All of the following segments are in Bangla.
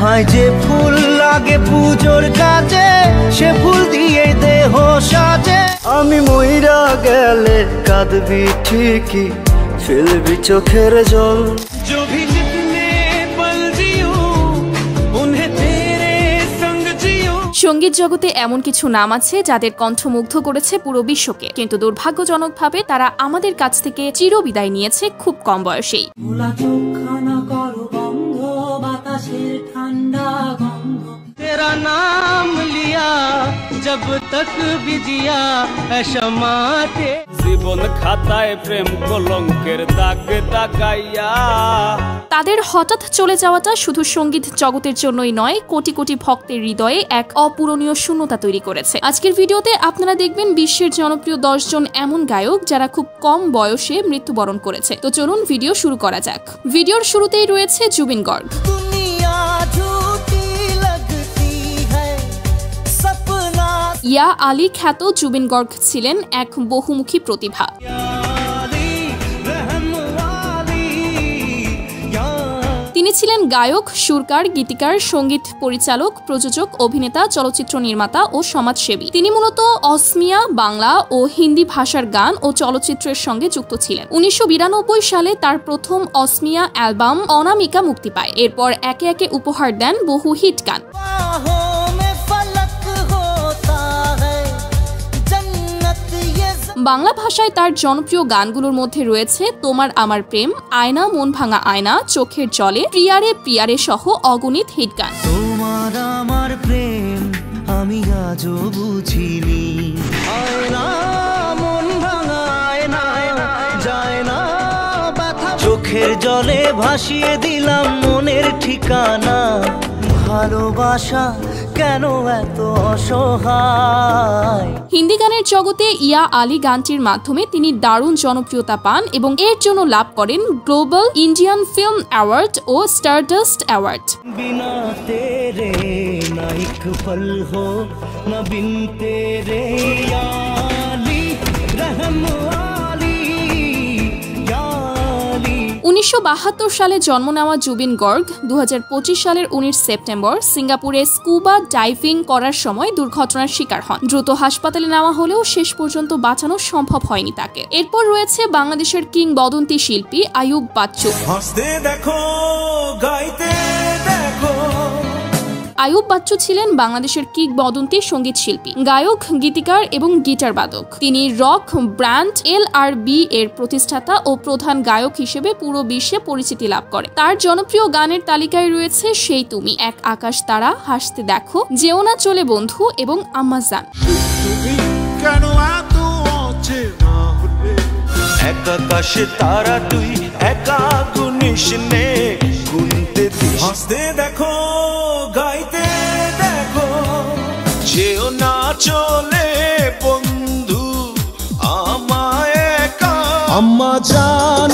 তোমায় যে ফুল লাগে পুজোর কাজে, সে ফুল দিয়ে দেহ সাজে। আমি মইরা গেলে কাঁদবি ঠিকই, ফেলবি চোখের জল। সঙ্গীত জগতে এমন কিছু নাম আছে যাদের কণ্ঠ মুগ্ধ করেছে পুরো বিশ্বকে, কিন্তু দুর্ভাগ্যজনকভাবে তারা আমাদের কাছ থেকে চিরবিদায় নিয়েছে খুব কম বয়সেই। तेरा नाम लिया जब तक भी जिया शमाते, জীবন খাতায় প্রেম কলঙ্কের দাগ দাগাইয়া। তাদের হঠাৎ চলে যাওয়াটা শুধু সঙ্গীত জগতের জন্যই নয়, কোটি কোটি ভক্তের হৃদয়ে এক অপূরণীয় শূন্যতা তৈরি করেছে। আজকের ভিডিওতে আপনারা দেখবেন বিশ্বের জনপ্রিয় 10 জন এমন গায়ক যারা খুব কম বয়সে মৃত্যুবরণ করেছে। তো চলুন ভিডিও শুরু করা যাক। ভিডিওর শুরুতেই রয়েছে জুবিন গর্গ। ইয়া আলী খ্যাত জুবিন গর্গ ছিলেন এক বহুমুখী প্রতিভা। তিনি ছিলেন গায়ক, সুরকার, গীতিকার, সঙ্গীত পরিচালক, প্রযোজক, অভিনেতা, চলচ্চিত্র নির্মাতা ও সমাজসেবী। তিনি মূলত অসমিয়া, বাংলা ও হিন্দি ভাষার গান ও চলচ্চিত্রের সঙ্গে যুক্ত ছিলেন। 1992 সালে তার প্রথম অসমিয়া অ্যালবাম অনামিকা মুক্তি পায়। এরপর একে একে উপহার দেন বহু হিট গান। বাংলা ভাষায় তার জনপ্রিয় গানগুলোর মধ্যে রয়েছে তোমার আমার প্রেম, আয়না, মন ভাঙা আয়না, চোখের জলে, প্রিয়ারে প্রিয়ারে সহ অগণিত হিট গান। তোমার আমার প্রেম আমি আজও বুঝিনি, আয়না মন ভাঙা আয়না যায় না ব্যথা, চোখের জলে ভাসিয়ে দিলাম মনের ঠিকানা, ভালোবাসা কেন এত অসহায়। হিন্দি গানের জগতে ইয়া আলী গানটির মাধ্যমে তিনি দারুণ জনপ্রিয়তা পান এবং এর জন্য লাভ করেন গ্লোবাল ইন্ডিয়ান ফিল্ম অ্যাওয়ার্ড ও স্টারডাস্ট অ্যাওয়ার্ড। বিনা তেরে না এক পল হো না বিন তেরে ইয়া আলী রহম আলী ইয়া আলী। 1972 সালে জন্ম নেওয়া জুবিন গর্গ 2025 সালের 19 সেপ্টেম্বর সিঙ্গাপুরে স্কুবা ডাইভিং করার সময় দুর্ঘটনার শিকার হন। দ্রুত হাসপাতালে নেওয়া হলেও শেষ পর্যন্ত বাঁচানো সম্ভব হয়নি তাকে। এরপর রয়েছে বাংলাদেশের কিংবদন্তি শিল্পী আইয়ুব বাচ্চু। আইয়ুব বাচ্চু ছিলেন বাংলাদেশের কিংবদন্তি সঙ্গীত শিল্পী, গায়ক, গীতিকার এবং গিটার বাদক। তিনি রক ব্র্যান্ড LRB এর প্রতিষ্ঠাতা ও প্রধান গায়ক হিসেবে পুরো বিশ্বে পরিচিতি লাভ করে। তার জনপ্রিয় গানের তালিকায় রয়েছে সেই তুমি, এক আকাশ তারা, হাসতে দেখো, যেও না চলে বন্ধু এবং আম্মাজান। এক আকাশে তারা তুই একা গুনিস নে, গুনতে দিস, হাসতে দেখো, গাইতে দেখো, যেও না চলে বন্ধু আমায় একা, আম্মা জান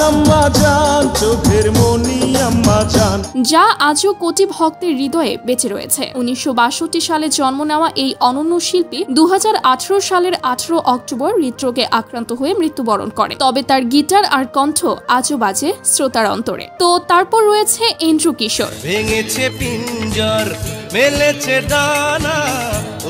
চোখের মনি আম্মা জান। যা আজও কোটি ভক্তের হৃদয়ে বেঁচে রয়েছে। 1962 সালে জন্ম নেওয়া এই অনন্য শিল্পী 2018 সালের 18 অক্টোবর হৃদরোগে আক্রান্ত হয়ে মৃত্যুবরণ করে। তবে তার গিটার আর কণ্ঠ আজও বাজে শ্রোতার অন্তরে। তো তারপর রয়েছে এন্ড্রু কিশোর। ভেঙেছে পিঞ্জর, মেলেছে ডানা,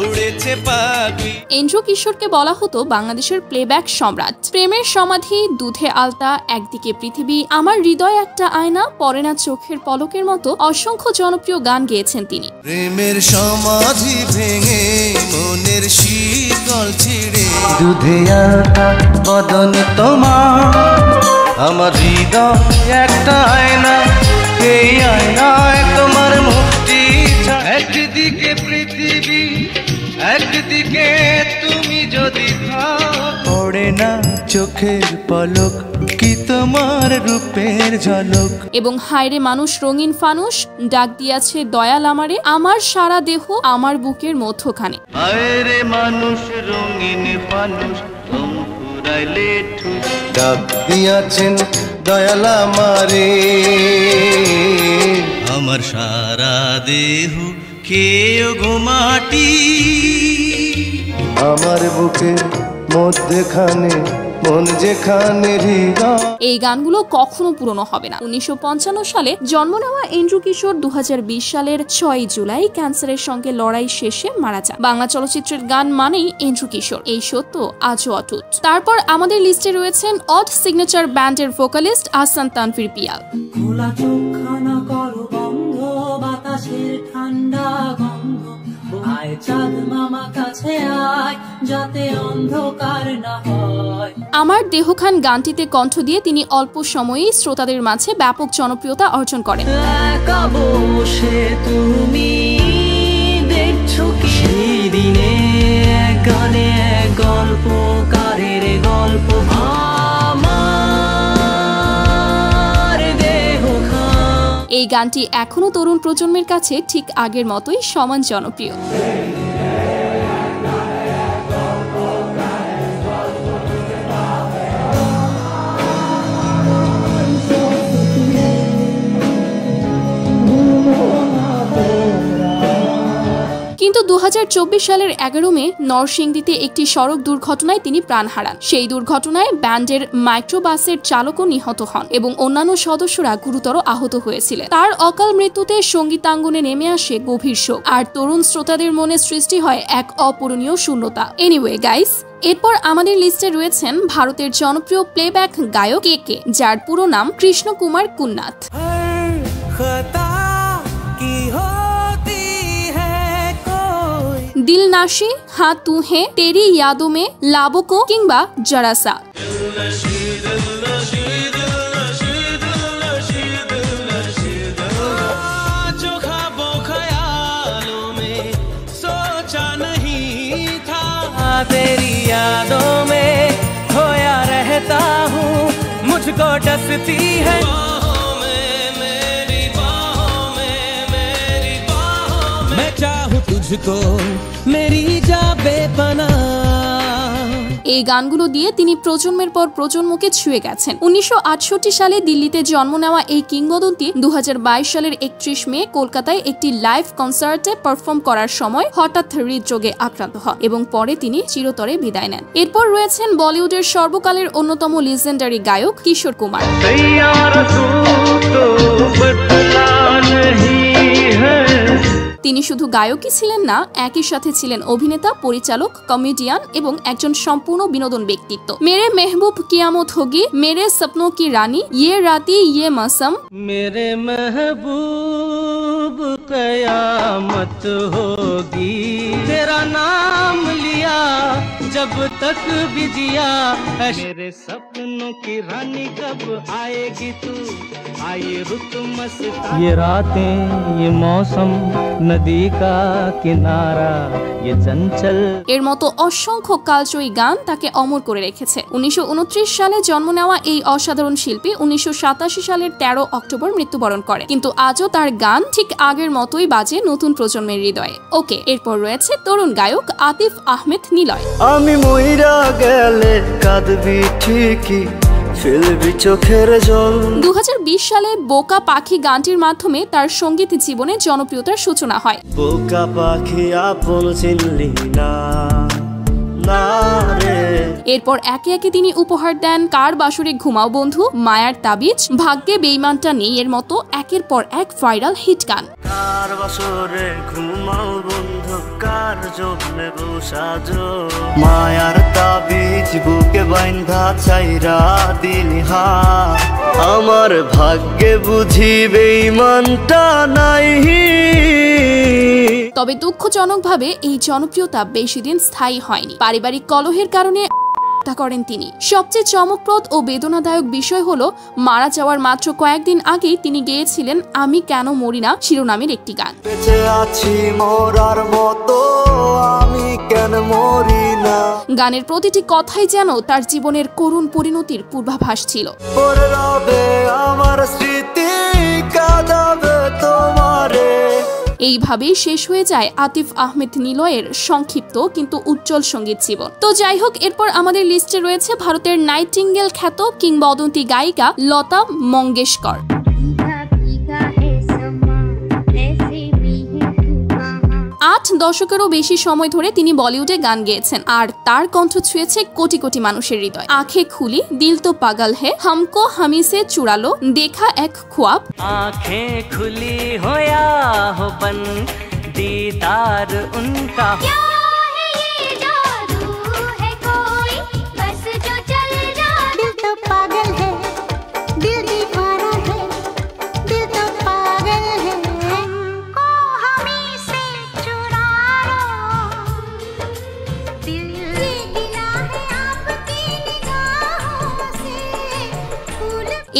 উড়েছে পাখি। এন্ড্রু কিশোরকে বলা হতো বাংলাদেশের প্লেব্যাক সম্রাট। প্রেমের সমাধি, দুধে আলতা, একদিকে পৃথিবী, আমার হৃদয় একটা আয়না, পড়ে না চোখের পলকের মতো অসংখ্য জনপ্রিয় গান গেয়েছেন তিনি। প্রেমের সমাধি ভেঙে মনের শীতল ছিঁড়ে, দুধে আলতা বদন তোমার, আমার হৃদয় একটা আয়না, এই আয়নায় তোমার মুক্তি, একদিকে পৃথিবী একদিকে তুমি যদি পড়ে না চোখের পলক, কি তোমার রূপের ঝলক। এবং হায়রে মানুষ রঙিন ফানুষ, ডাক দিয়াছে দয়াল আমারে, আমার সারা দেহ আমার বুকের মধ্যখানে। হায়রে মানুষ রঙিন ফানুষ, ফুরাইলে ঠুস, ডাক দিয়াছেন দয়াল আমারে, আমার সারা দেহ খেয়ে ঘুমাটি, আমার বুকের মধ্যখানে মন যেখানে হৃদয়। এই গানগুলো কখনো পুরনো হবে না। 1955 সালে জন্ম নেওয়া এন্ড্রু কিশোর 2020 সালের 6 জুলাই ক্যান্সারের সঙ্গে লড়াই শেষে মারা যান। বাংলা চলচ্চিত্রের গান মানেই এন্ড্রু কিশোর, এই সত্য আজও অটুট। তারপর আমাদের লিস্টে রয়েছেন অড সিগনেচার ব্যান্ডের ভোকালিস্ট আহসান তানভীর পিয়াল। খোলা চোখখানা করো বন্ধ, বাতাসের ঠান্ডা গন্ধ, আয় চাঁদ মামা কাছে আয়, যাতে অন্ধকার না হয়। আমার দেহখান গানটিতে কণ্ঠ দিয়ে তিনি অল্প সময়েই শ্রোতাদের মাঝে ব্যাপক জনপ্রিয়তা অর্জন করেন। একা বসে তুমি দেখছো কি সেই দিনে এক গানে এক গল্পকারের গল্প, আমার দেহখান। এই গানটি এখনো তরুণ প্রজন্মের কাছে ঠিক আগের মতোই সমান জনপ্রিয়। কিন্তু 2024 সালের 11 মে নরসিংদীতে একটি সড়ক দুর্ঘটনায় তিনি প্রাণ হারান। সেই দুর্ঘটনায় ব্যান্ডের মাইক্রোবাসের চালকও নিহত হন এবং অন্যান্য সদস্যরা গুরুতর আহত হয়েছিলেন। তার অকাল মৃত্যুতে সঙ্গীতাঙ্গনে নেমে আসে গভীর শোক, আর তরুণ শ্রোতাদের মনে সৃষ্টি হয় এক অপূরণীয় শূন্যতা। এনিওয়ে গাইস, এরপর আমাদের লিস্টে রয়েছেন ভারতের জনপ্রিয় প্লেব্যাক গায়ক কে, যার পুরো নাম কৃষ্ণ কুমার কুন্নাথ। দিল নাশি, হ্যাঁ তু হে, তেরি ইয়াদো মে, লাবকো কিংবা জরাসা। तेरी यादों में खोया रहता हूँ, मुझको डसती है बाहों में, मेरी बाहों में, मेरी बाहों में। मैं चाहूँ तुझको मेरी जा बेपनाह। এই গানগুলো দিয়ে তিনি প্রজন্মের পর প্রজন্মকে ছুঁয়ে গেছেন। 1968 সালে দিল্লিতে জন্ম নেওয়া এই কিংবদন্তি 2022 সালের 31 মে কলকাতায় একটি লাইভ কনসার্টে পারফর্ম করার সময় হঠাৎ হৃদরোগে আক্রান্ত হন এবং পরে তিনি চিরতরে বিদায় নেন। এরপর রয়েছেন বলিউডের সর্বকালের অন্যতম লিজেন্ডারি গায়ক কিশোর কুমার। তিনি শুধু গায়কই ছিলেন না, একই সাথে ছিলেন অভিনেতা, পরিচালক, কমেডিয়ান এবং একজন সম্পূর্ণ বিনোদন ব্যক্তিত্ব। মেরে মেহবুব কিয়ামত হোগি, মেরে সপনো কি রানী, ইয়ে রাতি ইয়ে মৌসম, मेरे महबूब कयामत होगी, तेरा नाम लिया जब तक भी जिया, मेरे सपनों की रानी कब आएगी तू, आए रुत मस्ता, ये रातें ये मौसम नदी का किनारा ये चंचल। এর মতো অসংখ্য কালজয়ী গান তাকে অমর করে রেখেছে। 1929 সালে জন্ম নেওয়া এই অসাধারণ শিল্পী 1987 সালের 13 অক্টোবর মৃত্যুবরণ করে, কিন্তু আজও তার গান ঠিক আগের মতোই বাজে নতুন প্রজন্মের হৃদয়ে। ওকে, এরপর রয়েছে তরুণ গায়ক আতিফ আহমেদ নিলয়। আমি মইরা গেলে কাঁদবি ঠিকই, ফেলবি চোখের জল। 2020 সালে বোকা পাখি গানটির মাধ্যমে তার সঙ্গীত জীবনে জনপ্রিয়তার সূচনা হয়। বোকা পাখি আপন চিনলি না, না রে। এরপর একে একে তিনি উপহার দেন কার বাসরে ঘুমাও বন্ধু, মায়ার তাবিজ, ভাগ্যে বেঈমানটা নেই এর মতো একের পর এক ভাইরাল হিট গান। কার বাসরে ঘুমাও বন্ধু, কার জন্যে বসাজো, মায়ার তাবিজ বুকে বাইন্ধা চাইরা দিলি হা, আমার ভাগ্যে বুঝি বেঈমানটা নাই। তবে দুঃখজনকভাবে এই জনপ্রিয়তা বেশি দিন স্থায়ী হয়নি। পারিবারিক কলহের কারণে হত্যা করেন তিনি। সবচেয়ে চমকপ্রদ ও বেদনাদায়ক বিষয় হলো মারা যাওয়ার মাত্র কয়েকদিন আগেই তিনি গেয়েছিলেন আমি কেন মরি না শিরোনামের একটি গান। বেঁচে আছি মরার মতো, আমি কেন মরি না। গানের প্রতিটি কথাই যেন তার জীবনের করুণ পরিণতির পূর্বাভাস ছিল। পরে রবে আমার স্মৃতি, কাঁদাবে তোমারে। এইভাবেই শেষ হয়ে যায় আতিফ আহমেদ নিলয়ের সংক্ষিপ্ত কিন্তু উজ্জ্বল সঙ্গীত জীবন। তো যাই হোক, এরপর আমাদের লিস্টে রয়েছে ভারতের নাইটিঙ্গেল খ্যাত কিংবদন্তি গায়িকা লতা মঙ্গেশকর। 8 দশকেরও বেশি সময় ধরে তিনি বলিউডে গান গেয়েছেন, আর তার কণ্ঠ ছুঁয়েছে কোটি কোটি মানুষের হৃদয়। আঁখে খুলি, দিল তো পাগল হে, হামকো হামি সে চুরালো, দেখা এক ख्वाब। आंखें खुली हो या हो बंद, दीदार उनका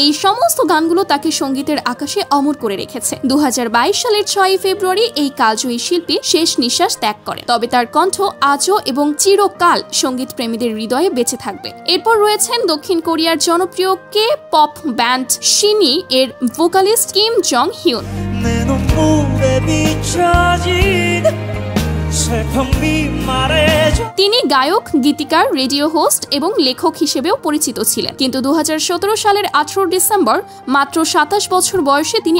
এই সমস্ত গানগুলো তাকে সঙ্গীতের আকাশে অমর করে রেখেছে। 2022 সালের 6 ফেব্রুয়ারি এই কালজয়ী শিল্পী শেষ নিঃশ্বাস ত্যাগ করে, তবে তার কণ্ঠ আজও এবং চিরকাল সঙ্গীত প্রেমীদের হৃদয়ে বেঁচে থাকবে। এরপর রয়েছেন দক্ষিণ কোরিয়ার জনপ্রিয় কে পপ ব্যান্ড শিনি এর ভোকালিস্ট কিম জং হিউন। তিনি গায়ক, গীতিকার, রেডিও হোস্ট এবং লেখক হিসেবেও পরিচিত ছিলেন, কিন্তু 2017 সালের 18 ডিসেম্বর মাত্র 27 বছর বয়সে তিনি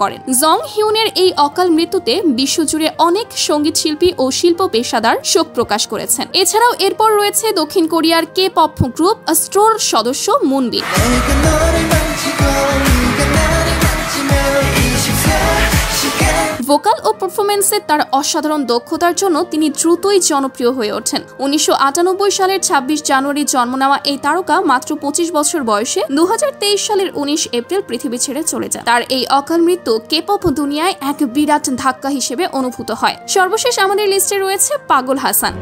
করেন। জং হিউনের এই অকাল মৃত্যুতে বিশ্বজুড়ে অনেক সঙ্গীত শিল্পী ও শিল্প পেশাদার শোক প্রকাশ করেছেন। এছাড়াও এরপর রয়েছে দক্ষিণ কোরিয়ার কে পপ গ্রুপ অ্যাস্ট্রোর সদস্য মুনবিন। ভোকাল ও পারফরমেন্সে তার অসাধারণ দক্ষতার জন্য তিনি দ্রুতই জনপ্রিয় হয়ে ওঠেন। 1998 সালের 26 জানুয়ারি জন্ম নেওয়া এই তারকা মাত্র 25 বছর বয়সে 2023 সালের 19 এপ্রিল পৃথিবী ছেড়ে চলে যান। তার এই অকাল মৃত্যু কে-পপ দুনিয়ায় এক বিরাট ধাক্কা হিসেবে অনুভূত হয়। সর্বশেষ আমাদের লিস্টে রয়েছে পাগল হাসান।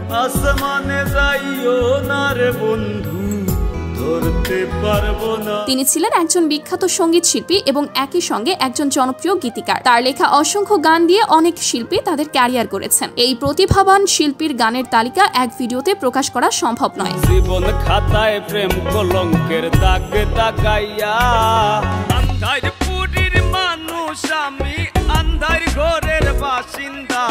তিনি ছিলেন একজন বিখ্যাত সঙ্গীত শিল্পী এবং একই সঙ্গে একজন জনপ্রিয় গীতিকার। তার লেখা অসংখ্য গান দিয়ে অনেক শিল্পী তাদের ক্যারিয়ার করেছেন। এই প্রতিভাবান শিল্পীর গানের তালিকা এক ভিডিওতে প্রকাশ করা সম্ভব নয়। জীবন খাতায় প্রেম কলঙ্কের দাগ দাগাইয়া, আন্ধার পুরীর মানুষ আমি, আন্ধার ঘরের বাসিন্দা।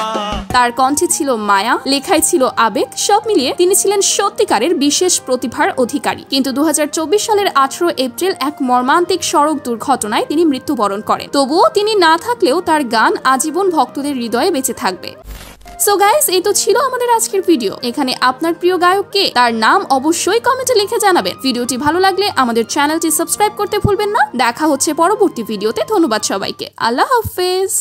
তার কণ্ঠে ছিল মায়া, লেখায় ছিল আবেগ, সব মিলিয়ে তিনি ছিলেন সত্যিকারের বিশেষ প্রতিভার অধিকারী। কিন্তু 2024 সালের 18 এপ্রিল এক মর্মান্তিক সড়ক দুর্ঘটনায় তিনি মৃত্যুবরণ করেন। তবুও তিনি না থাকলেও তার গান আজীবন ভক্তদের হৃদয়ে বেঁচে থাকবে। সো গাইস, এই তো ছিল আমাদের আজকের ভিডিও। এখানে আপনার প্রিয় গায়ক কে, তার নাম অবশ্যই কমেন্টে লিখে জানাবেন। ভিডিওটি ভালো লাগলে আমাদের চ্যানেলটি সাবস্ক্রাইব করতে ভুলবেন না। দেখা হচ্ছে পরবর্তী ভিডিওতে। ধন্যবাদ সবাইকে। আল্লাহ হাফেজ।